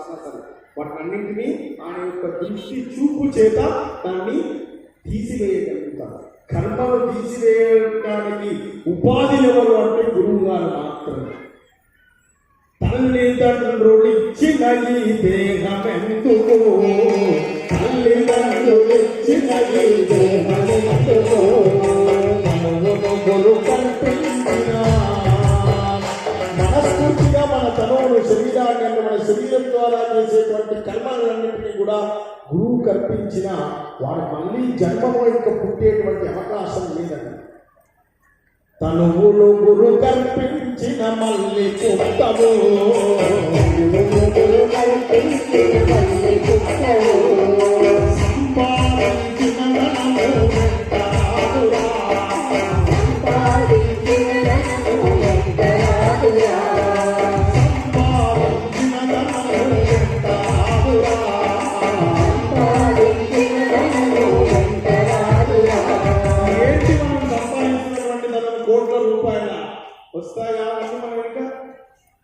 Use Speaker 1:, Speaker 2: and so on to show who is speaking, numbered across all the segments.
Speaker 1: రాసినా సరే వాటినన్నింటినీ ఆయన యొక్క దృష్టి చూపు చేత దాన్ని తీసివేయగలుగుతారు. కర్మను తీసివేయడానికి ఉపాధి ఎవరు అంటే గురువు గారు మాత్రమే. తల్లిదండ్రులు ఇచ్చిన ఈ దేహమెందుకో, తల్లిదండ్రులు ఇచ్చిన ఈ దేహమెందుకో, గురు కల్పించిన మనస్ఫూర్తిగా మన తనవును శరీరాన్ని అంటే మన శరీరం ద్వారా చేసేటువంటి కర్మలన్నింటినీ కూడా గురువు కల్పించిన వాడు మళ్ళీ జన్మము యొక్క పుట్టేటువంటి అవకాశం లేదండి. తనువులు గురు కల్పించిన మళ్ళీ పుట్టవు,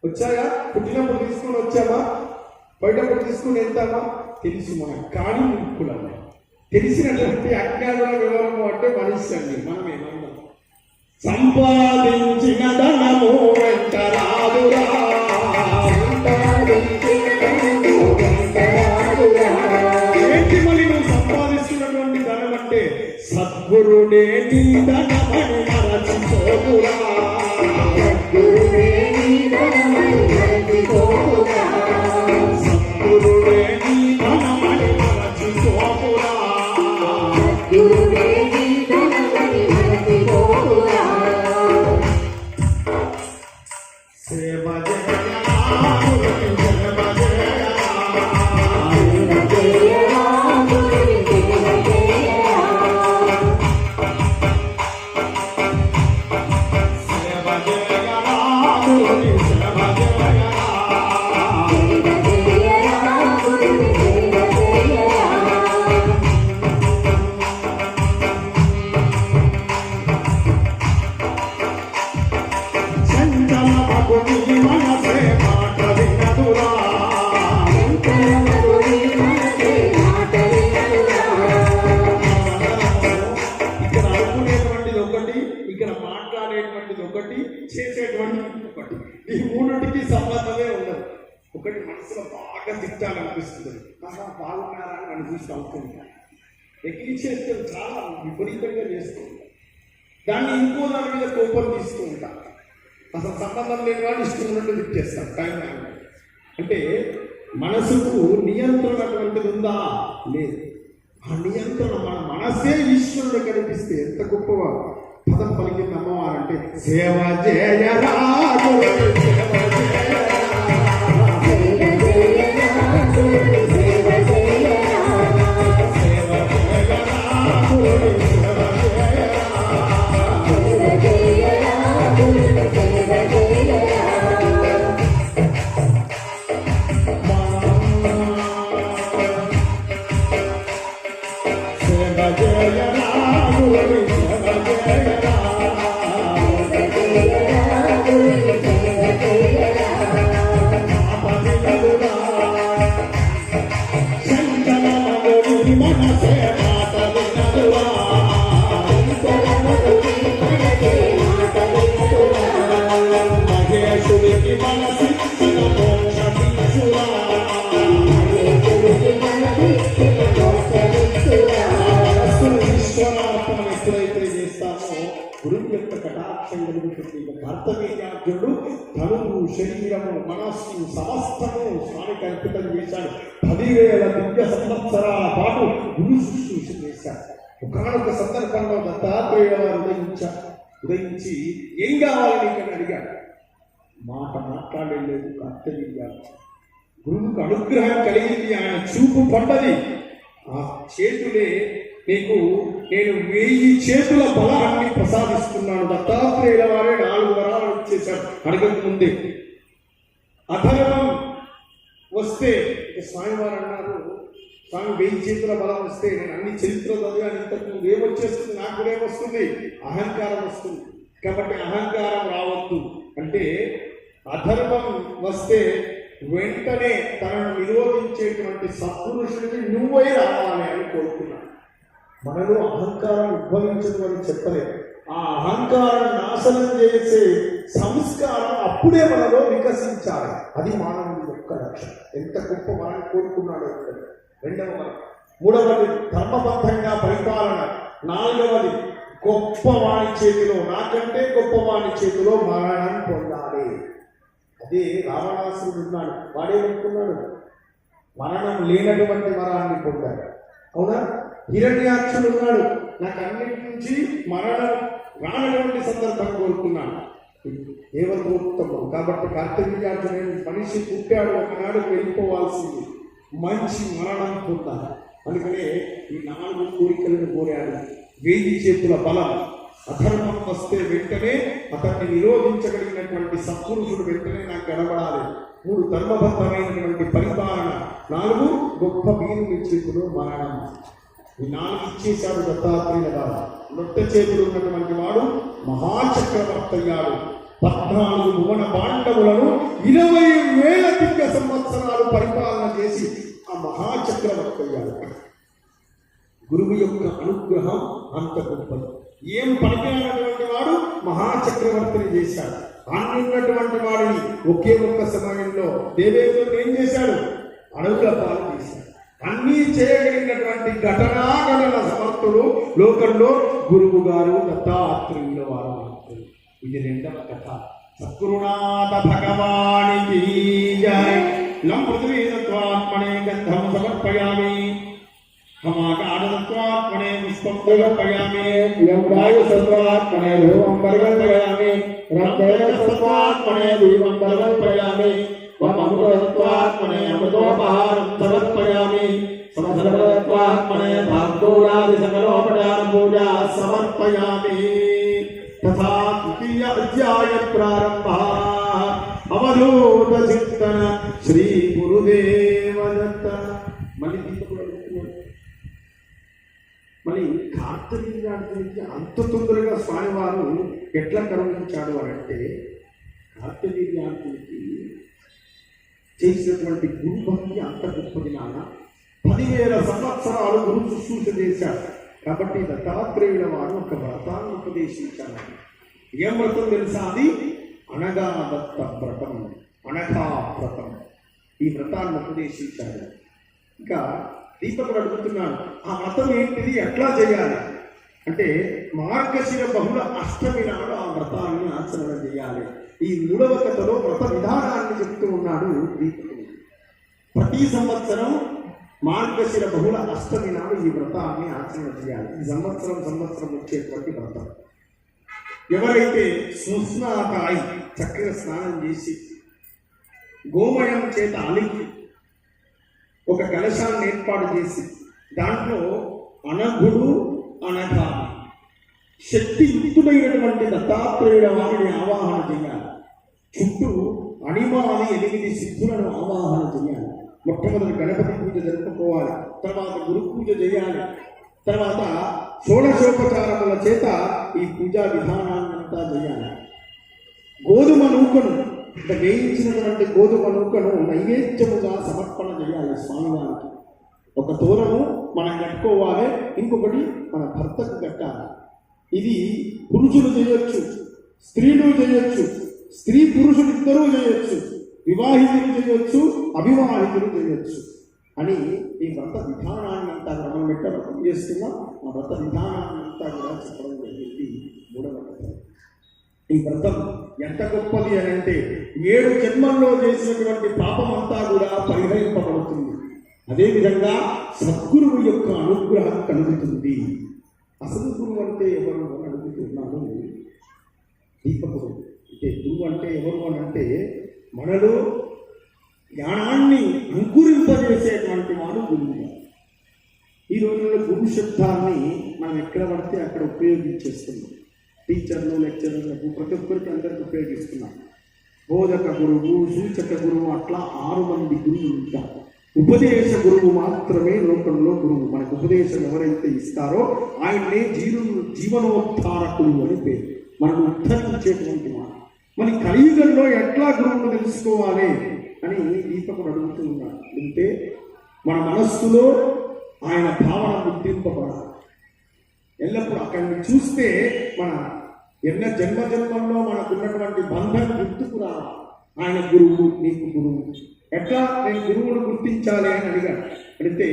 Speaker 1: వచ్చాయా? పుట్టినప్పుడు తీసుకుని వచ్చామా? బయటప్పుడు తీసుకుని వెళ్తామా? తెలుసు మనం. కానీ ముక్కులమ్మ తెలిసినటువంటి అజ్ఞానుల వివరము అంటే మనిషి అండి. మనమే సంపాదించిన ధనము వెంట రాదురా, ఏంటి మళ్ళీ నువ్వు సంపాదిస్తున్నటువంటి ధనం అంటే సద్గురుడే నీ ధనమని మరచిపోదురా, సద్గురుడే నీ ధనమని మరచిపోదురా. ఒకటి ఈ మూడింటికి సంబంధమే ఉండదు. ఒకటి మనసులో బాగా తిట్టాలనిపిస్తుంది, బాగున్నారా అని అనిపిస్తూ అవుతుంది. ఎక్కించేస్తే చాలా విపరీతంగా చేస్తూ ఉంటాం. దాన్ని ఇంకో దాని మీద కోపం తీస్తూ ఉంటాం. అసలు సంబంధం లేని వాళ్ళు ఇష్టం ఉన్నట్టు తిట్టేస్తాం టైం అంటే మనసుకు నియంత్రణ అటువంటిది ఉందా? లేదు. ఆ నియంత్రణ మన మనసే ఈశ్వరుడు కనిపిస్తే ఎంత గొప్పగా పదం పలికింది అమ్మవారంటే సేవ జయరా గురువు యొక్క కటాక్షం కలుగుతుంది. కార్తవీర్యార్జునుడు తనువు శరీరము మనస్సు సమస్తము స్వామికి అంకితం చేశాడు. 10,000 దివ్య సంవత్సరాల పాటు గురు శుశ్రూష చేశాడు. ఒకనొక సందర్భంలో దత్తాత్రేయ వారు ఉదయించి ఏం కావాలని ఇక్కడ అడిగాడు. మాట మాట్లాడలేదు కార్తవీర్యార్జునుడు. గురువుకు అనుగ్రహం కలిగింది, ఆయన చూపు పడ్డది. ఆ చేతులే నీకు నేను 1000 చేతుల బలాన్ని ప్రసాదిస్తున్నాను. దత్తాత్రేయుల వారే 4 వరాలు ఇచ్చేశాడు అడగక ముందే. అధర్మం వస్తే స్వామివారు అన్నారు, స్వామి 1000 చేతుల బలం వస్తే నేను అన్ని చరిత్ర చదివాను, ఇంతకు ముందు ఏమొచ్చేస్తుంది, నాకు కూడా ఏమొస్తుంది, అహంకారం వస్తుంది. కాబట్టి అహంకారం రావద్దు అంటే అధర్మం వస్తే వెంటనే తనను నిరోధించేటువంటి సత్పురుషుడికి నువ్వై రావాలి అని కోరుకున్నాడు. మనలో అహంకారం ఉద్భవించదు అని చెప్పలేదు. ఆ అహంకారం నాశనం చేసే సంస్కారం అప్పుడే మనలో వికసించాలి. అది మానవుడి యొక్క లక్ష్యం. ఎంత గొప్ప మనం కోరుకున్నాడో. రెండవ వరం. మూడవది ధర్మబద్ధంగా పరిపాలన. నాలుగవది గొప్పవాణి చేతిలో, నాకంటే గొప్పవాణి చేతిలో మరణం పొందాలి. అదే రావణాసురుడు ఉన్నాడు, వాడేమనుకున్నాడు? మరణం లేనటువంటి మరణాన్ని పొందాడు. అవునా? హిరణ్యాక్షుడు ఉన్నాడు, నాకు అన్నిటి నుంచి మరణం రానటువంటి సందర్భం కోరుకున్నాను. దేవదూత్తము కాబట్టి కార్తవీర్యార్జునుడు మనిషి పుట్టాడు, ఒకనాడు వెళ్ళిపోవాల్సింది, మంచి మరణం పొందాలి. అందుకనే ఈ 4 కోరికలను కోరాడు. 1000 చేతుల బలం, అధర్మం వస్తే వెంటనే అతన్ని నిరోధించగలిగినటువంటి సత్పురుషుడు వెంటనే నాకు కనబడాలి. 3 ధర్మబద్ధమైనటువంటి పరిపాలన, 4 గొప్ప వీరుని చేతిలో మరణం. ఈ 4 ఇచ్చేశాడు దత్తాత్రేయుల గారు. నొట్ట చేతులు ఉన్నటువంటి వాడు మహాచక్రవర్తి అయ్యాడు. 14 భువన పాండవులను 20,000 దివ్య సంవత్సరాలు పరిపాలన చేసి ఆ మహాచక్రవర్తి అయ్యాడు. గురువు యొక్క అనుగ్రహం అంత గొప్పది. ఏం పనికినటువంటి వాడు మహాచక్రవర్తిని చేశాడు. అన్నున్నటువంటి వాడిని ఒకే ఒక్క సమయంలో దేవేంద్రుడు ఏం చేశాడు? అడవుల పాలు చేశాడు. అన్నీ చేయగలిగినటువంటి ఘటనాగణన సమర్థుడు లోకంలో గురువు గారు దత్తాత్రేయుల వారు. ఇది రెండవ కథ. సద్గురునాథ భగవానికి జై. లం పృథ్వీతత్వాత్మనే గంధం సమర్పయామి, మమాకారతత్వాత్మనే పుష్పం సమర్పయామి, యం వాయుసత్వాత్మనే ధూమం పరివర్తయామి, రంగేతత్వాత్మనే దీపం పరివర్తయామి, అమృతత్వాత్మనే అమృతోపహారం సమర్పయామి, సమర్థత్వాత్మనే భాగోళాది సకలోపచార పూజా సమర్పయామి. తథా తృతీయ అధ్యాయ ప్రారంభ. అవధూత చింతన శ్రీ గురుదేవ దత్త. మళ్ళీ దీపకుడు అడుగుతున్నాడు, మరి కార్తవీర్యార్జునికి అంత తొందరగా స్వామివారు ఎట్లా కరుణించాడు అనంటే, కార్తవీర్యార్జునికి చేసినటువంటి గురుభక్తి అంత గొప్పది. నాన్న 10,000 సంవత్సరాలు గురు శుశ్రూష చేశాడు. కాబట్టి దత్తాత్రేయుల వారు ఒక వ్రతాన్ని ఉపదేశించారు. ఏం వ్రతం తెలుసా? అది అనగా దత్త వ్రతం, అనగా వ్రతం. ఈ వ్రతాన్ని ఉపదేశించాడు. ఇంకా దీపకుడు అడుగుతున్నాడు, ఆ వ్రతం ఏంటిది, ఎట్లా చేయాలి అంటే, మార్గశిర బహుళ అష్టమి నాడు ఆ వ్రతాన్ని ఆచరణ చేయాలి. ఈ 3వ కథలో వ్రత విధానాన్ని చెప్తూ ఉన్నాడు దీపకుడు. ప్రతి సంవత్సరం మార్గశిర బహుళ అష్టమి నాడు ఈ వ్రతాన్ని ఆచరణ చేయాలి. ఈ సంవత్సరం వచ్చేటువంటి వ్రతం. ఎవరైతే సుస్నాతాయి చక్కగా స్నానం చేసి గోమయం చేత అలికి ఒక కలశాన్ని ఏర్పాటు చేసి దాంట్లో అనఘుడు అనఘా శక్తియుక్తుడైనటువంటి దత్తాత్రేయుల వారిని ఆవాహన చేయాలి. చుట్టూ అణిమాని 8 సిద్ధులను ఆవాహన చేయాలి. మొట్టమొదటి గణపతి పూజ జరుపుకోవాలి, తర్వాత గురు పూజ చేయాలి, తర్వాత షోడశోపచారముల చేత ఈ పూజా విధానాన్నంతా చేయాలి. గోధుమ నూకను, అంటే వేయించినటువంటి గోధుమ నూకను నైవేద్యముగా సమర్పణ చేయాలి స్వామివారికి. ఒక తోరము మనం కట్టుకోవాలి, ఇంకొకటి మన భర్తకు కట్టాలి. ఇది పురుషులు చేయొచ్చు, స్త్రీలు చేయొచ్చు, స్త్రీ పురుషులు ఇద్దరూ చేయొచ్చు, వివాహితులు చేయొచ్చు, అవివాహితులు చేయొచ్చు అని ఈ వ్రత విధానాన్ని అంతా మనం వ్రతం చేస్తున్నాం. ఆ వ్రత విధానాన్ని అంతా కూడా చెప్పడం జరిగింది 3వ కథ. ఈ వ్రతం ఎంత గొప్పది అని అంటే, 7 జన్మల్లో చేసినటువంటి పాపం అంతా కూడా పరిహరింపబడుతుంది. అదేవిధంగా సద్గురువు యొక్క అనుగ్రహం కలుగుతుంది. అసలు గురువు అంటే ఎవరు అని అడుగుతున్నాను దీపకుడు. అంటే గురువు అంటే ఎవరు అని అంటే, మనలో జ్ఞానాన్ని అంకురింపజేసేటువంటి వాడు గురువు. ఈ రోజుల్లో గురు శబ్దాన్ని మనం ఎక్కడ పడితే అక్కడ ఉపయోగించేస్తున్నాం. టీచర్లు, లెక్చరర్లకు ప్రతి ఒక్కరికి అందరికి ఉపయోగిస్తున్నాం. బోధక గురువు, సూచక గురువు, అట్లా 6 మంది గురువులు ఉంటారు. ఉపదేశ గురువు మాత్రమే లోకంలో గురువు. మనకు ఉపదేశం ఎవరైతే ఇస్తారో ఆయన్నే జీవనోద్ధారకుడు అని పేరు. మనం ఉద్ధరించేటువంటి మాట. మన కలియుగంలో ఎట్లా గురువును తెలుసుకోవాలి అని దీపకుడు అడుగుతూ ఉన్నాడు. అంటే మన మనస్సులో ఆయన భావన గుర్తింపబడాలి. ఎల్లప్పుడూ అక్కడిని చూస్తే మన జన్మల్లో మనకున్నటువంటి బంధం గుర్తుకు రావాలి. ఆయన గురువు, నీకు గురువు. ఎట్లా నేను గురువును గుర్తించాలి అని అడిగాడు. అడిగితే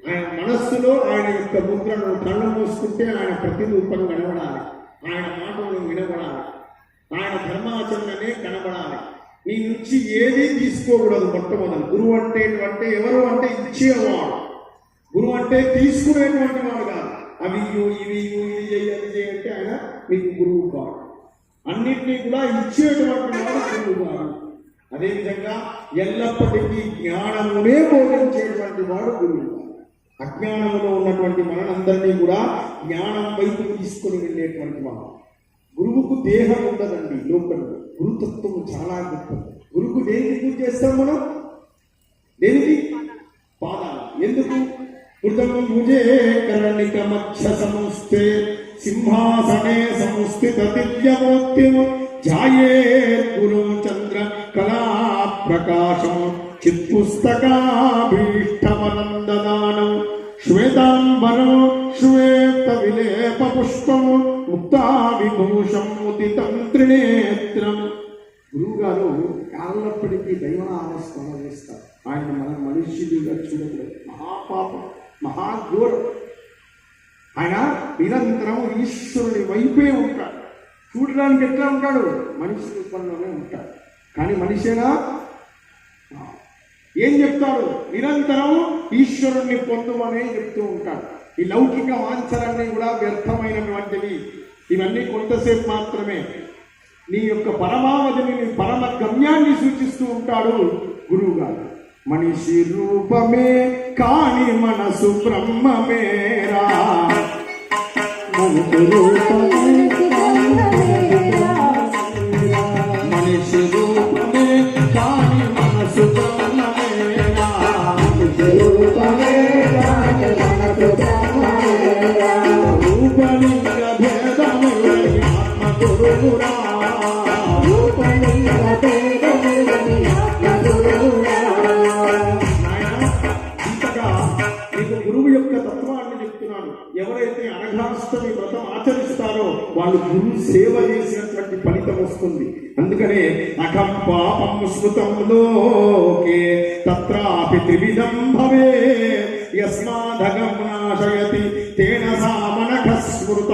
Speaker 1: ఆయన మనస్సులో ఆయన యొక్క ముద్రను కళ్ళు మూసుకుంటే ఆయన ప్రతిరూపం కనబడాలి, ఆయన మాటలు వినబడాలి, ఆయన ధర్మాచరణనే కనబడాలి. నీ నుంచి ఏదీ తీసుకోకూడదు. మొట్టమొదటి గురువు అంటే ఎవరు అంటే ఇచ్చేవాడు. గురువు అంటే తీసుకునేటువంటి వాడు కాదు. అవి ఇవి ఇది అంటే ఆయన మీకు గురువు కాదు. అన్నింటినీ కూడా ఇచ్చేటువంటి వాడు గురువు కాదు. అదేవిధంగా ఎల్లప్పటికీ జ్ఞానమునే బోధించేటువంటి వాడు గురువు కాదు. అజ్ఞానంలో ఉన్నటువంటి మనందరినీ కూడా జ్ఞానం వైపు తీసుకొని వెళ్ళేటువంటి వాడు. గురువుకు దేహం ఉండదండి లోకంలో. గురుతత్వం చాలా గొప్పది. గురువుకు దేనికి పూజ చేస్తాం మనం? దేనికి? పాదాలు. ఎందుకు? కృతం భుజే కర్ణిక మధ్య సంస్థే సింహాసనే సంస్థిత దివ్యమూర్తిం ధ్యాయే గురు చంద్ర కళా ప్రకాశం చిత్పుస్తకాభీష్టమనందదానం శ్వేతాంబరం శ్వేత విలేప పుష్పం ముక్తా విభూషం ముదితం త్రినేత్రం. గురువు గారు కాళ్ళప్పటికీ దైవనామస్మరణ చేస్తారు. ఆయన మన మనుష్యుడిగా చూడకూడదు. మహాపాపం, మహాఘోరం. ఆయన నిరంతరం ఈశ్వరుని వైపే ఉంటాడు. చూడడానికి ఎట్లా ఉంటాడు? మనిషి రూపంలోనే ఉంటాడు. కానీ మనిషేనా? ఏం చెప్తాడు? నిరంతరం ఈశ్వరుణ్ణి పొందుమనే చెప్తూ ఉంటాడు. ఈ లౌకిక వాంఛలన్నీ కూడా వ్యర్థమైనటువంటివి. ఇవన్నీ కొంతసేపు మాత్రమే. నీ యొక్క పరమావధిని, నీ పరమ గమ్యాన్ని సూచిస్తూ ఉంటాడు గురువు గారు. మనిషి రూపమే కాని మనసు బ్రహ్మమేరా, మనిషి రూపమే కాని మనసు బ్రహ్మమేరా, రూపలింగ భేదము ఆత్మగురురా, గురువు యొక్క తత్వాన్ని చెప్తున్నాను. ఎవరైతే అనఘాష్టమి వ్రతం ఆచరిస్తారో వాళ్ళు గురు సేవ చేసినటువంటి ఫలితం వస్తుంది. అందుకనే అఖం పాపం స్మృతం లోకే తత్రాపి త్రివిధం భవే యస్మాదగం నాశయతి తేన సామనఖ స్మృత.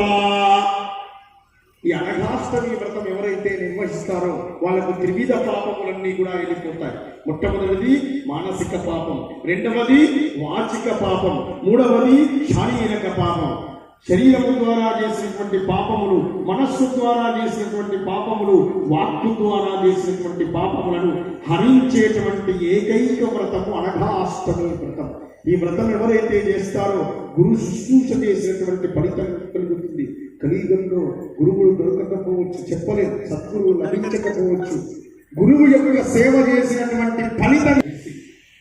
Speaker 1: ఈ అనఘాష్టమి వ్రతం ఎవరైతే నిర్వహిస్తారో వాళ్ళకు త్రివిధ పాపములన్నీ కూడా వెళ్ళిపోతాయి. మొట్టమొదటిది మానసిక పాపం, రెండవది వాచిక పాపం, మూడవది శారీరక పాపం. శరీరము ద్వారా చేసినటువంటి పాపములు, మనస్సు ద్వారా చేసినటువంటి పాపములు, వాక్కు ద్వారా చేసినటువంటి పాపములను హరించేటువంటి ఏకైక వ్రతము అనఘాష్టమి వ్రతం. ఈ వ్రతం ఎవరైతే చేస్తారో గురు శుశ్రూష చేసినటువంటి ఫలితం కలుగుతుంది. కలియుగంలో గురువులు దొరకకపోవచ్చు, చెప్పలేదు, సద్గురువు లభించకపోవచ్చు. గురువు యొక్క సేవ చేసినటువంటి ఫలితం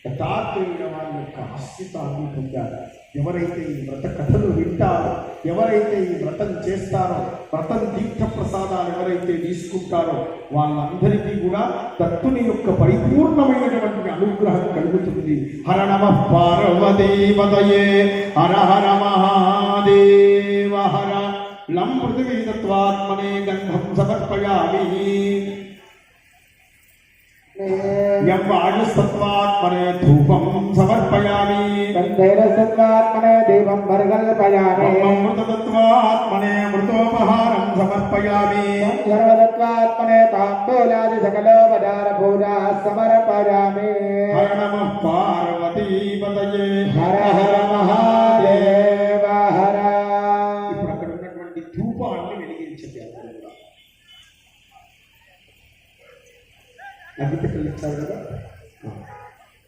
Speaker 1: యథార్థమైన వారి యొక్క అస్తిత్వాన్ని పొందారు. ఎవరైతే ఈ వ్రత కథలు వింటారో, ఎవరైతే ఈ వ్రతం చేస్తారో, వ్రతం తీర్థ ప్రసాదాలు ఎవరైతే తీసుకుంటారో వాళ్ళందరికీ కూడా దత్తుని యొక్క పరిపూర్ణమైనటువంటి అనుగ్రహం కలుగుతుంది. హర నమః పార్వతీపతయే హర హర మహాదేవ హర. లం పృథివీ తత్వాత్మనే గంధం సమర్పయామి. యవ్వాజస్తత్వాత్మనే ధూపం సమర్పయామి.
Speaker 2: గంధైరస్తత్వాత్మనే దీపం పరికల్పయామి.
Speaker 1: అమృతతత్వాత్మనే అమృతోపహారం సమర్పయామి.
Speaker 2: సర్వతత్వాత్మనే తాంబూలాది సకలోపచార పూజా సమర్పయామి.
Speaker 1: హర నమః పార్వతీపతయే
Speaker 2: హర హర మహాదేవ హర.
Speaker 1: ఇప్పుడు అక్కడ ఉన్నటువంటి ధూపాన్ని వెలిగించండి. అగ్గిపెట్టెలు ఇచ్చారు కదా,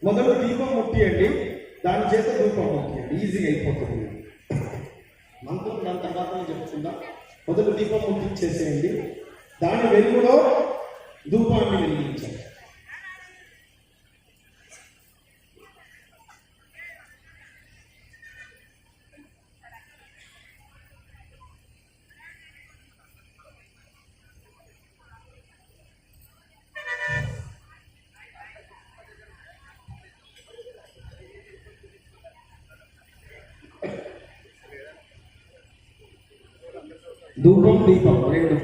Speaker 1: మొదలు దీపం ముట్టియండి, దాని చేత ధూపం ముట్టియండి, ఈజీగా అయిపోతుంది. మంత్రం దాని తర్వాత చెప్తుందా. మొదలు దీపం ముట్టించేసేయండి, దాని వెలుగులో ధూపాన్ని వెలిగించండి. ధూపం దీపం రెండు.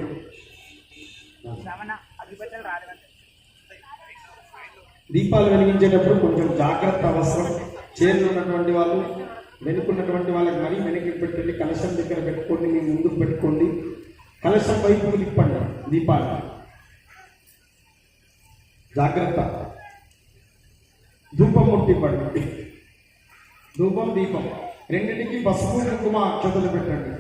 Speaker 1: దీపాలు వెలిగించేటప్పుడు కొంచెం జాగ్రత్త అవసరం. చేరులో ఉన్నటువంటి వాళ్ళు, వెనుకున్నటువంటి వాళ్ళకి మరీ వెనక్కి పెట్టండి. కలశం దగ్గర పెట్టుకోండి, మీ ముందుకు పెట్టుకోండి. కలశం వైపుకు తిప్పండి దీపాలు. జాగ్రత్త. ధూపం ముట్టివ్వండి. ధూపం దీపం రెండింటికి పసుపు కుంకుమ అక్షతలు పెట్టండి.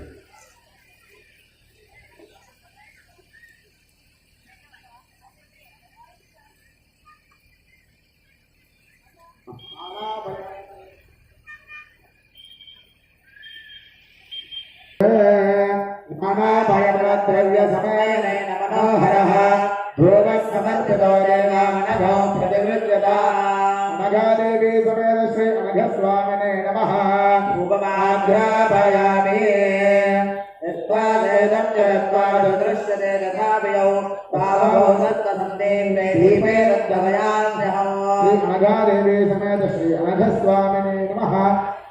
Speaker 2: ద్రవ్య సమయనేన మనోహరః భూమః సమర్పితో దేవానఘో ప్రతిగృహ్యత అనఘాదేవి సమేత శ్రీ అనఘస్వామినే నమః ఉపమాఘ్రాపయామి యత్వాదేదం జగత్వాదృశ్యతే తథాపయౌ పావో సత్తసందేవే దీపే తద్భయాన్యః శ్రీ అనఘాదేవి సమేత శ్రీ అనఘస్వామినే నమః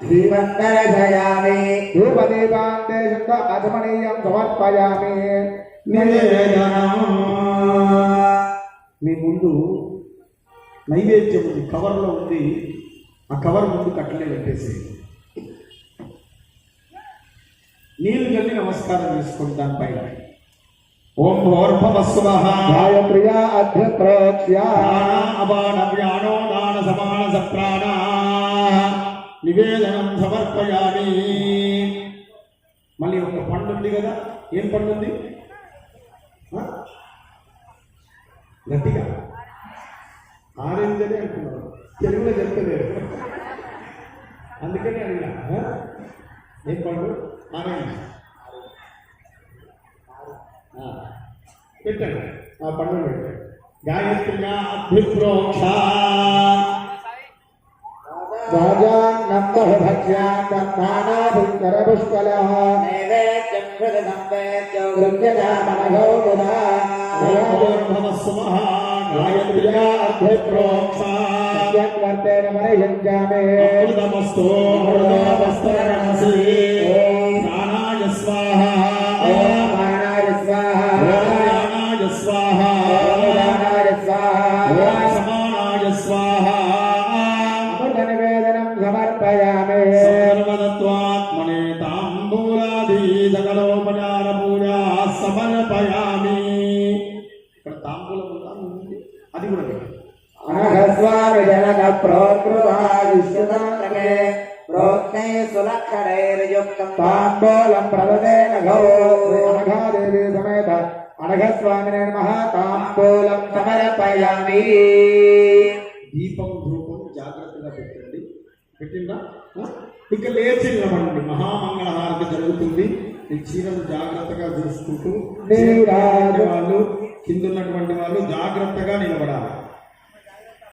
Speaker 2: శ్రీమంతరజయామి ధూపదీపాంతే శుద్ధ ఆచమనీయం సమర్పయామి
Speaker 1: మీ ముందు నైవేద్యం ఉంది, కవర్లో ఉంది. ఆ కవర్ ముందు కట్టలే పెట్టేసి నీళ్ళు కలిగి నమస్కారం చేసుకోండి. దానిపైన ఓం భోర్భవస్వః
Speaker 2: గాయత్ర్యా అధ్యప్రోక్ష్య
Speaker 1: అపాన వ్యానో దాన సమాన సప్రాణ నివేదనం సమర్పయామి. మళ్ళీ ఒక పండు ఉంది కదా, ఏం పండు ఉంది? గట్టిగా ఆరెంజ్ అని అంటున్నారు, తెలుగులో చెప్తలేదు, అందుకని అడిగా. ఏం పండు? ఆరెంజ్. పెట్టండి, ఆ పండు పెట్టండి. గాయత్ర్యా అభ్యుప్రోక్ష
Speaker 2: రాజాన్నందభక్ష్యాన్నానాభిస్తరపుష్కలః నైవేద్యం హృదసంవేద్యో గృహ్యతామనఘో ముదా
Speaker 1: భవస్వః గాయత్ర్యా అభ్యుప్రోక్ష
Speaker 2: సత్యవర్తేన పరియుజ్యామి
Speaker 1: అమృతమస్తు అమృతమస్తరణసి ప్రాణాయ స్వాహా
Speaker 2: ఓం ప్రాణాయ స్వాహా
Speaker 1: ప్రాణాయ స్వాహా
Speaker 2: ప్రాణాయ స్వాహా
Speaker 1: సమానాయ స్వాహా
Speaker 2: నివేదనం సమర్పయామి
Speaker 1: సర్వదత్వాత్మనే తాంబూలాది సకలోపచార పూజా సమర్పయామి. ఇక్కడ తాంబూలం ఉందా? అది కూడా
Speaker 2: అనఘస్వామి జనక ప్రోత్కృతాయుష్యుతాంతకే ప్రోక్తే సులక్షణైర్యుక్తం తాంబూలం ప్రదదేన గౌ అనఘాదేవి సమేత అనఘస్వామినే నమః తాంబూలం సమర్పయామి.
Speaker 1: దీపం ధూపం జాగ్రత్తగా పెట్టండి. పెట్టిందా? ఇక లేచి నిలబడండి. మహామంగళహారతి జరుగుతుంది. ఈ చీరలు జాగ్రత్తగా చూసుకుంటూ వాళ్ళు కింద ఉన్నటువంటి వాళ్ళు జాగ్రత్తగా నిలబడాలి.